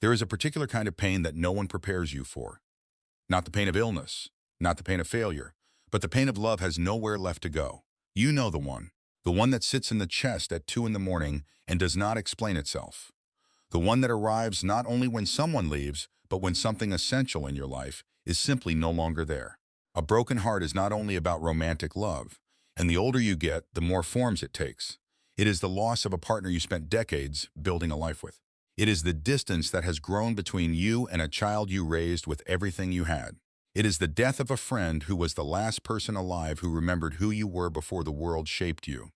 There is a particular kind of pain that no one prepares you for. Not the pain of illness, not the pain of failure, but the pain of love has nowhere left to go. You know the one that sits in the chest at 2 in the morning and does not explain itself. The one that arrives not only when someone leaves, but when something essential in your life is simply no longer there. A broken heart is not only about romantic love, and the older you get, the more forms it takes. It is the loss of a partner you spent decades building a life with. It is the distance that has grown between you and a child you raised with everything you had. It is the death of a friend who was the last person alive who remembered who you were before the world shaped you.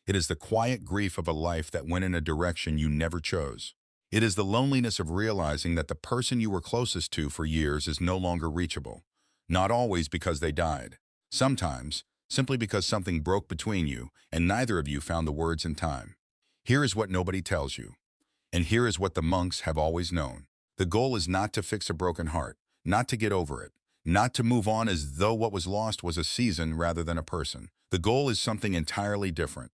It is the quiet grief of a life that went in a direction you never chose. It is the loneliness of realizing that the person you were closest to for years is no longer reachable. Not always because they died. Sometimes, simply because something broke between you and neither of you found the words in time. Here is what nobody tells you. And here is what the monks have always known. The goal is not to fix a broken heart, not to get over it, not to move on as though what was lost was a season rather than a person. The goal is something entirely different.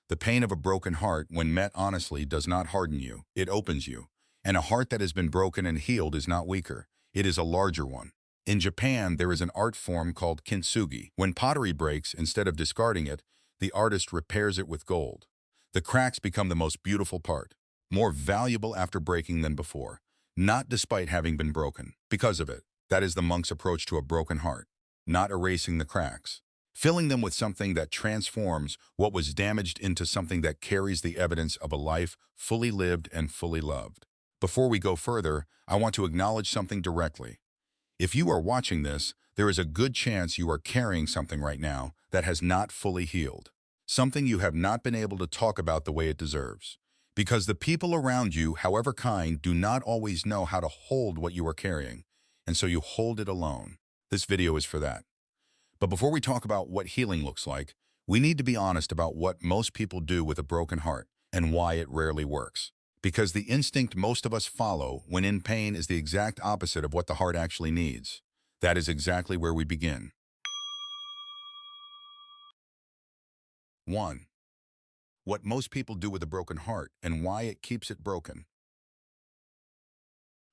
The pain of a broken heart, when met honestly, does not harden you. It opens you. And a heart that has been broken and healed is not weaker. It is a larger one. In Japan, there is an art form called kintsugi. When pottery breaks, instead of discarding it, the artist repairs it with gold. The cracks become the most beautiful part, more valuable after breaking than before, not despite having been broken. Because of it, that is the monk's approach to a broken heart, not erasing the cracks, filling them with something that transforms what was damaged into something that carries the evidence of a life fully lived and fully loved. Before we go further, I want to acknowledge something directly. If you are watching this, there is a good chance you are carrying something right now that has not fully healed, something you have not been able to talk about the way it deserves. Because the people around you, however kind, do not always know how to hold what you are carrying, and so you hold it alone. This video is for that. But before we talk about what healing looks like, we need to be honest about what most people do with a broken heart and why it rarely works. Because the instinct most of us follow when in pain is the exact opposite of what the heart actually needs. That is exactly where we begin. 1. What most people do with a broken heart and why it keeps it broken.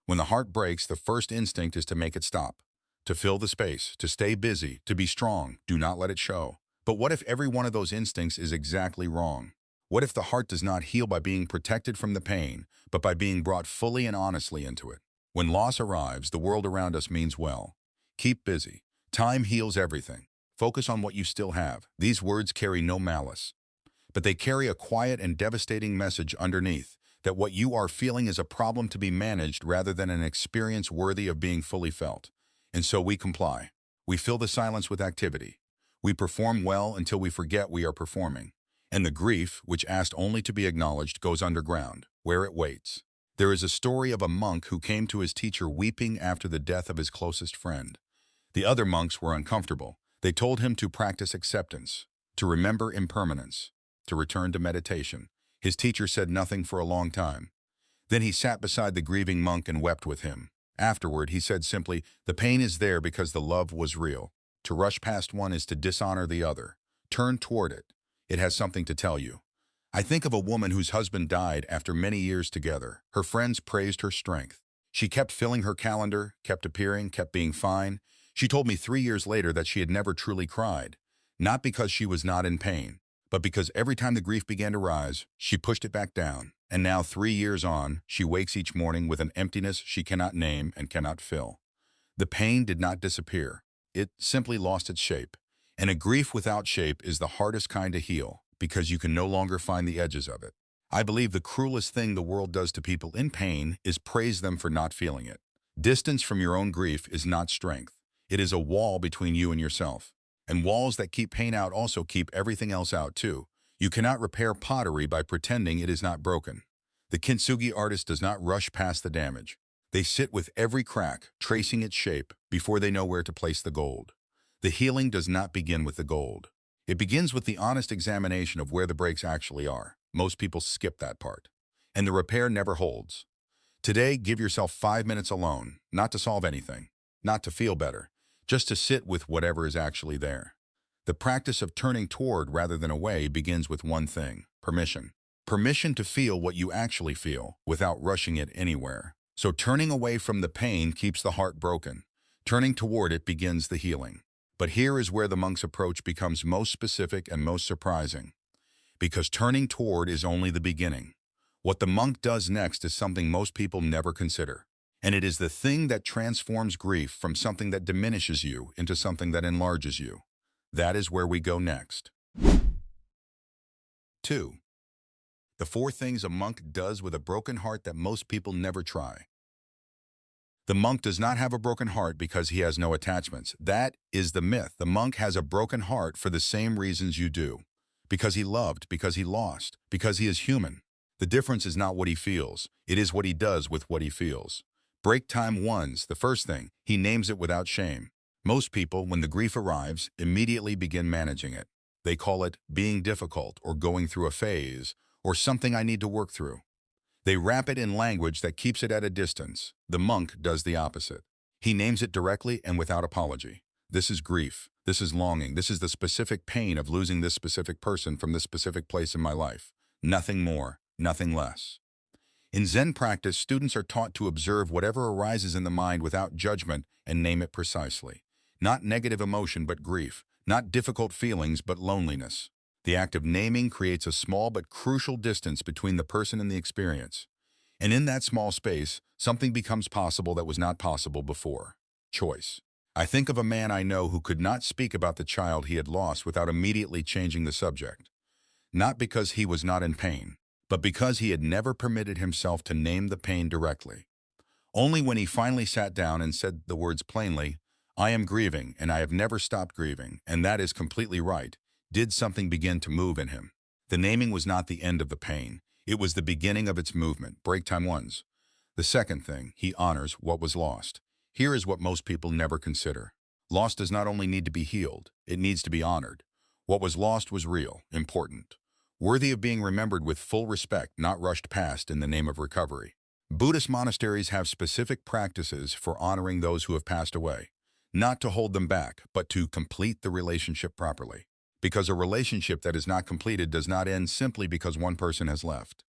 When the heart breaks, the first instinct is to make it stop, to fill the space, to stay busy, to be strong. Do not let it show. But what if every one of those instincts is exactly wrong? What if the heart does not heal by being protected from the pain, but by being brought fully and honestly into it? When loss arrives, the world around us means well. Keep busy. Time heals everything. Focus on what you still have. These words carry no malice, but they carry a quiet and devastating message underneath, that what you are feeling is a problem to be managed rather than an experience worthy of being fully felt. And so we comply. We fill the silence with activity. We perform well until we forget we are performing. And the grief, which asked only to be acknowledged, goes underground, where it waits. There is a story of a monk who came to his teacher weeping after the death of his closest friend. The other monks were uncomfortable. They told him to practice acceptance, to remember impermanence, to return to meditation. His teacher said nothing for a long time. Then he sat beside the grieving monk and wept with him. Afterward, he said simply, "The pain is there because the love was real. To rush past one is to dishonor the other. Turn toward it. It has something to tell you." I think of a woman whose husband died after many years together. Her friends praised her strength. She kept filling her calendar, kept appearing, kept being fine. She told me 3 years later that she had never truly cried, not because she was not in pain, but because every time the grief began to rise, she pushed it back down. And now, 3 years on, she wakes each morning with an emptiness she cannot name and cannot fill. The pain did not disappear. It simply lost its shape. And a grief without shape is the hardest kind to heal, because you can no longer find the edges of it. I believe the cruelest thing the world does to people in pain is praise them for not feeling it. Distance from your own grief is not strength. It is a wall between you and yourself. And walls that keep pain out also keep everything else out too. You cannot repair pottery by pretending it is not broken. The kintsugi artist does not rush past the damage. They sit with every crack, tracing its shape, before they know where to place the gold. The healing does not begin with the gold. It begins with the honest examination of where the breaks actually are. Most people skip that part. And the repair never holds. Today, give yourself 5 minutes alone, not to solve anything, not to feel better, just to sit with whatever is actually there. The practice of turning toward rather than away begins with one thing: permission. Permission to feel what you actually feel without rushing it anywhere. So turning away from the pain keeps the heart broken. Turning toward it begins the healing. But here is where the monk's approach becomes most specific and most surprising. Because turning toward is only the beginning. What the monk does next is something most people never consider. And it is the thing that transforms grief from something that diminishes you into something that enlarges you. That is where we go next. 2. The 4 things a monk does with a broken heart that most people never try. The monk does not have a broken heart because he has no attachments. That is the myth. The monk has a broken heart for the same reasons you do. Because he loved, because he lost, because he is human. The difference is not what he feels. It is what he does with what he feels. Break time ones, the first thing, he names it without shame. Most people, when the grief arrives, immediately begin managing it. They call it being difficult or going through a phase or something I need to work through. They wrap it in language that keeps it at a distance. The monk does the opposite. He names it directly and without apology. This is grief. This is longing. This is the specific pain of losing this specific person from this specific place in my life. Nothing more, nothing less. In Zen practice, students are taught to observe whatever arises in the mind without judgment and name it precisely. Not negative emotion, but grief. Not difficult feelings, but loneliness. The act of naming creates a small but crucial distance between the person and the experience. And in that small space, something becomes possible that was not possible before. Choice. I think of a man I know who could not speak about the child he had lost without immediately changing the subject. Not because he was not in pain, but because he had never permitted himself to name the pain directly. Only when he finally sat down and said the words plainly, "I am grieving, and I have never stopped grieving, and that is completely right," did something begin to move in him. The naming was not the end of the pain. It was the beginning of its movement. Break time ones. The second thing, he honors what was lost. Here is what most people never consider. Loss does not only need to be healed, it needs to be honored. What was lost was real, important, worthy of being remembered with full respect, not rushed past in the name of recovery. Buddhist monasteries have specific practices for honoring those who have passed away, not to hold them back, but to complete the relationship properly. Because a relationship that is not completed does not end simply because one person has left.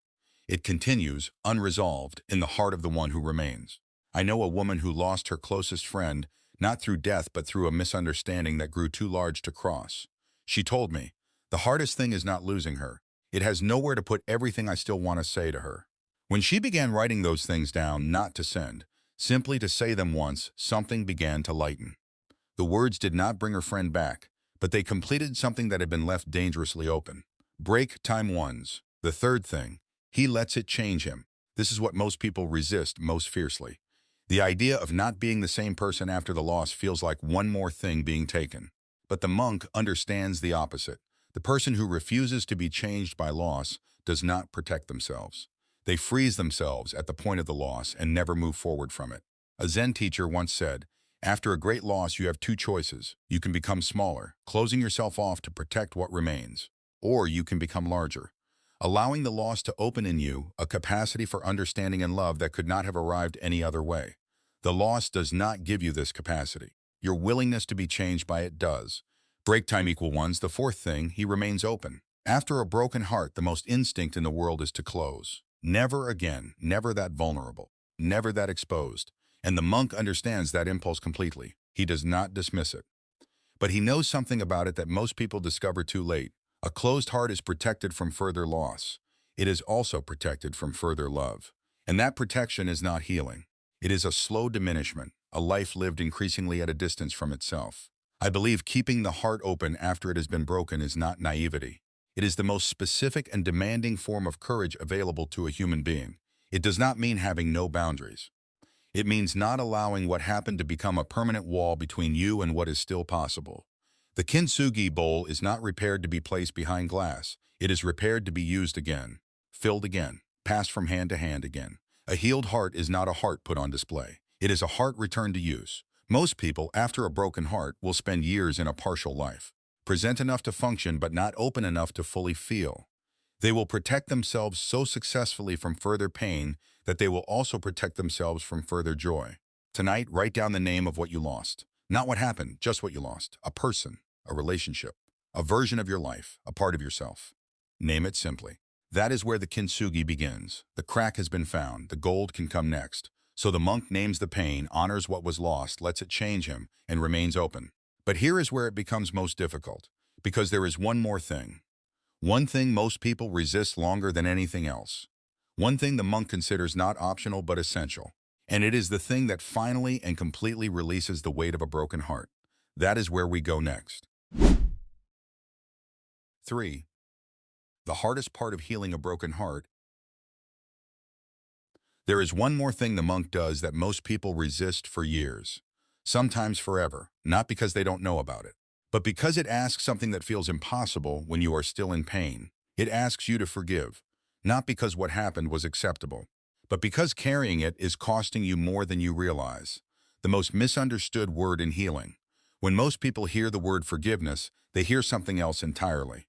It continues, unresolved, in the heart of the one who remains. I know a woman who lost her closest friend, not through death but through a misunderstanding that grew too large to cross. She told me, "The hardest thing is not losing her. It has nowhere to put everything I still want to say to her." When she began writing those things down, not to send, simply to say them once, something began to lighten. The words did not bring her friend back, but they completed something that had been left dangerously open. Break time ones. The third thing, he lets it change him. This is what most people resist most fiercely. The idea of not being the same person after the loss feels like one more thing being taken. But the monk understands the opposite. The person who refuses to be changed by loss does not protect themselves. They freeze themselves at the point of the loss and never move forward from it. A Zen teacher once said, "After a great loss, you have 2 choices. You can become smaller, closing yourself off to protect what remains, or you can become larger, allowing the loss to open in you a capacity for understanding and love that could not have arrived any other way. The loss does not give you this capacity. Your willingness to be changed by it does." Break time equal ones. The fourth thing, he remains open. After a broken heart, the most instinct in the world is to close. Never again, never that vulnerable, never that exposed. And the monk understands that impulse completely. He does not dismiss it. But he knows something about it that most people discover too late. A closed heart is protected from further loss. It is also protected from further love. And that protection is not healing. It is a slow diminishment, a life lived increasingly at a distance from itself. I believe keeping the heart open after it has been broken is not naivety. It is the most specific and demanding form of courage available to a human being. It does not mean having no boundaries. It means not allowing what happened to become a permanent wall between you and what is still possible. The kintsugi bowl is not repaired to be placed behind glass. It is repaired to be used again, filled again, passed from hand to hand again. A healed heart is not a heart put on display. It is a heart returned to use. Most people, after a broken heart, will spend years in a partial life, present enough to function but not open enough to fully feel. They will protect themselves so successfully from further pain that they will also protect themselves from further joy. Tonight, write down the name of what you lost. Not what happened, just what you lost. A person, a relationship, a version of your life, a part of yourself. Name it simply. That is where the kintsugi begins. The crack has been found. The gold can come next. So the monk names the pain, honors what was lost, lets it change him, and remains open. But here is where it becomes most difficult, because there is one more thing. One thing most people resist longer than anything else. One thing the monk considers not optional but essential. And it is the thing that finally and completely releases the weight of a broken heart. That is where we go next. 3. The hardest part of healing a broken heart. There is one more thing the monk does that most people resist for years, sometimes forever, not because they don't know about it, but because it asks something that feels impossible when you are still in pain. It asks you to forgive, not because what happened was acceptable, but because carrying it is costing you more than you realize. The most misunderstood word in healing. When most people hear the word forgiveness, they hear something else entirely.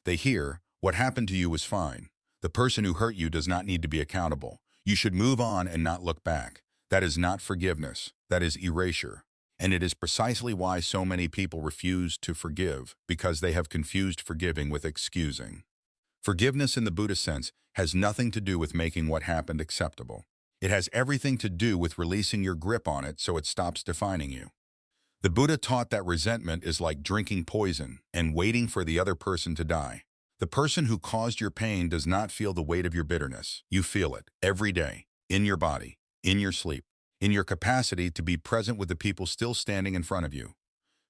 They hear, what happened to you was fine. The person who hurt you does not need to be accountable. You should move on and not look back. That is not forgiveness. That is erasure. And it is precisely why so many people refuse to forgive, because they have confused forgiving with excusing. Forgiveness in the Buddhist sense has nothing to do with making what happened acceptable. It has everything to do with releasing your grip on it so it stops defining you. The Buddha taught that resentment is like drinking poison and waiting for the other person to die. The person who caused your pain does not feel the weight of your bitterness. You feel it every day, in your body, in your sleep, in your capacity to be present with the people still standing in front of you.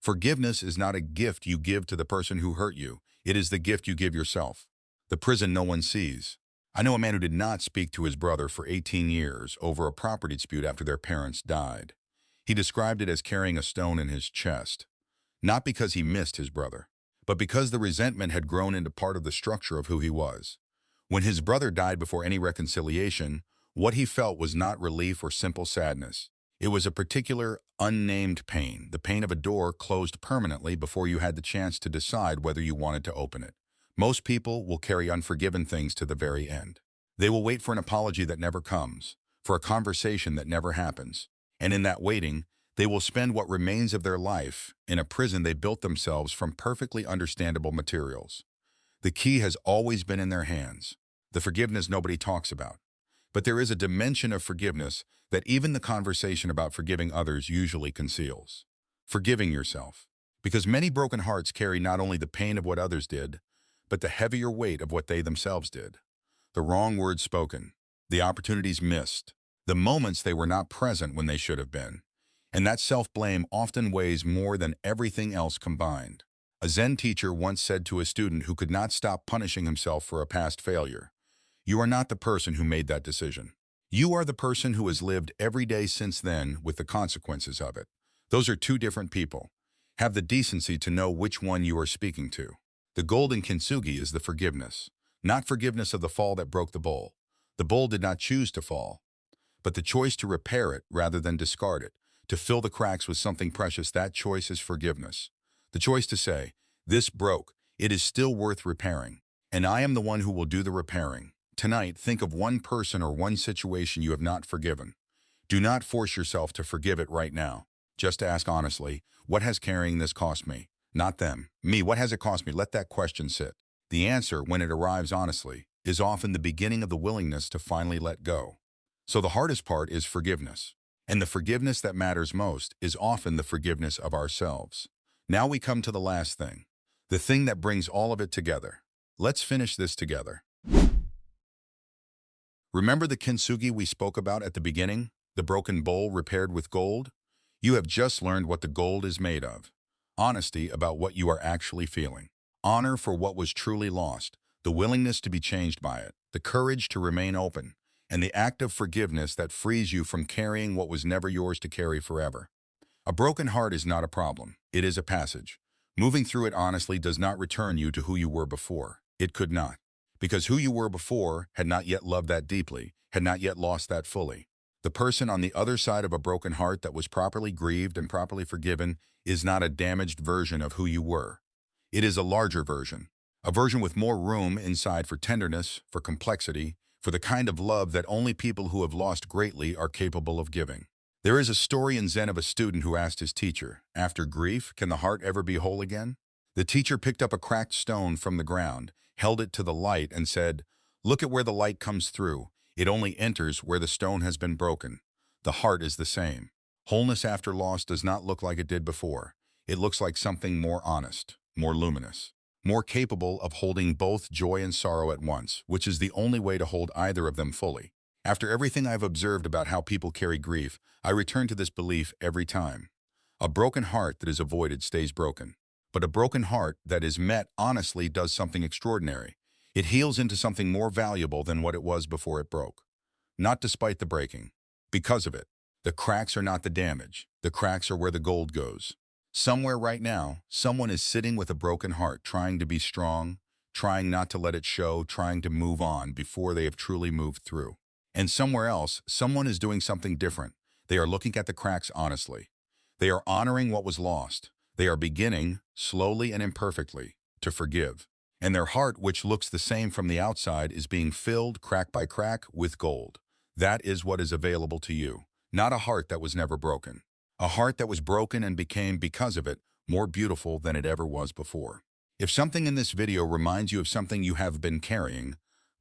Forgiveness is not a gift you give to the person who hurt you. It is the gift you give yourself. The prison no one sees. I know a man who did not speak to his brother for 18 years over a property dispute after their parents died. He described it as carrying a stone in his chest, not because he missed his brother, but because the resentment had grown into part of the structure of who he was. When his brother died before any reconciliation, what he felt was not relief or simple sadness. It was a particular, unnamed pain, the pain of a door closed permanently before you had the chance to decide whether you wanted to open it. Most people will carry unforgiven things to the very end. They will wait for an apology that never comes, for a conversation that never happens. And in that waiting, they will spend what remains of their life in a prison they built themselves from perfectly understandable materials. The key has always been in their hands, the forgiveness nobody talks about. But there is a dimension of forgiveness that even the conversation about forgiving others usually conceals. Forgiving yourself. Because many broken hearts carry not only the pain of what others did, but the heavier weight of what they themselves did. The wrong words spoken, the opportunities missed, the moments they were not present when they should have been. And that self-blame often weighs more than everything else combined. A Zen teacher once said to a student who could not stop punishing himself for a past failure, "You are not the person who made that decision. You are the person who has lived every day since then with the consequences of it. Those are two different people. Have the decency to know which one you are speaking to." The golden kintsugi is the forgiveness, not forgiveness of the fall that broke the bowl. The bowl did not choose to fall, but the choice to repair it rather than discard it, to fill the cracks with something precious. That choice is forgiveness. The choice to say, "This broke, it is still worth repairing, and I am the one who will do the repairing." Tonight, think of one person or one situation you have not forgiven. Do not force yourself to forgive it right now. Just ask honestly, what has carrying this cost me? Not them. Me, what has it cost me? Let that question sit. The answer, when it arrives honestly, is often the beginning of the willingness to finally let go. So the hardest part is forgiveness. And the forgiveness that matters most is often the forgiveness of ourselves. Now we come to the last thing, the thing that brings all of it together. Let's finish this together. Remember the kintsugi we spoke about at the beginning? The broken bowl repaired with gold? You have just learned what the gold is made of. Honesty about what you are actually feeling. Honor for what was truly lost. The willingness to be changed by it. The courage to remain open. And the act of forgiveness that frees you from carrying what was never yours to carry forever. A broken heart is not a problem. It is a passage. Moving through it honestly does not return you to who you were before. It could not. Because who you were before had not yet loved that deeply, had not yet lost that fully. The person on the other side of a broken heart that was properly grieved and properly forgiven is not a damaged version of who you were. It is a larger version. A version with more room inside for tenderness, for complexity, for the kind of love that only people who have lost greatly are capable of giving. There is a story in Zen of a student who asked his teacher, "After grief, can the heart ever be whole again?" The teacher picked up a cracked stone from the ground, held it to the light, and said, "Look at where the light comes through. It only enters where the stone has been broken. The heart is the same. Wholeness after loss does not look like it did before. It looks like something more honest, more luminous, more capable of holding both joy and sorrow at once, which is the only way to hold either of them fully. After everything I've observed about how people carry grief, I return to this belief every time. A broken heart that is avoided stays broken. But a broken heart that is met honestly does something extraordinary. It heals into something more valuable than what it was before it broke. Not despite the breaking. Because of it. The cracks are not the damage. The cracks are where the gold goes. Somewhere right now, someone is sitting with a broken heart, trying to be strong, trying not to let it show, trying to move on before they have truly moved through. And somewhere else, someone is doing something different. They are looking at the cracks honestly. They are honoring what was lost. They are beginning, slowly and imperfectly, to forgive. And their heart, which looks the same from the outside, is being filled, crack by crack, with gold. That is what is available to you. Not a heart that was never broken. A heart that was broken and became, because of it, more beautiful than it ever was before. If something in this video reminds you of something you have been carrying,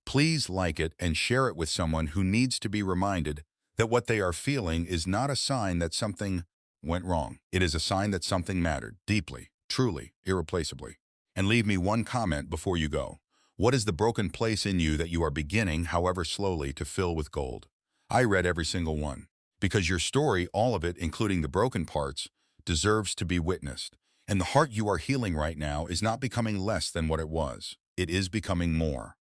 please like it and share it with someone who needs to be reminded that what they are feeling is not a sign that something went wrong. It is a sign that something mattered, deeply, truly, irreplaceably. And leave me one comment before you go. What is the broken place in you that you are beginning, however slowly, to fill with gold? I read every single one. Because your story, all of it, including the broken parts, deserves to be witnessed. And the heart you are healing right now is not becoming less than what it was. It is becoming more.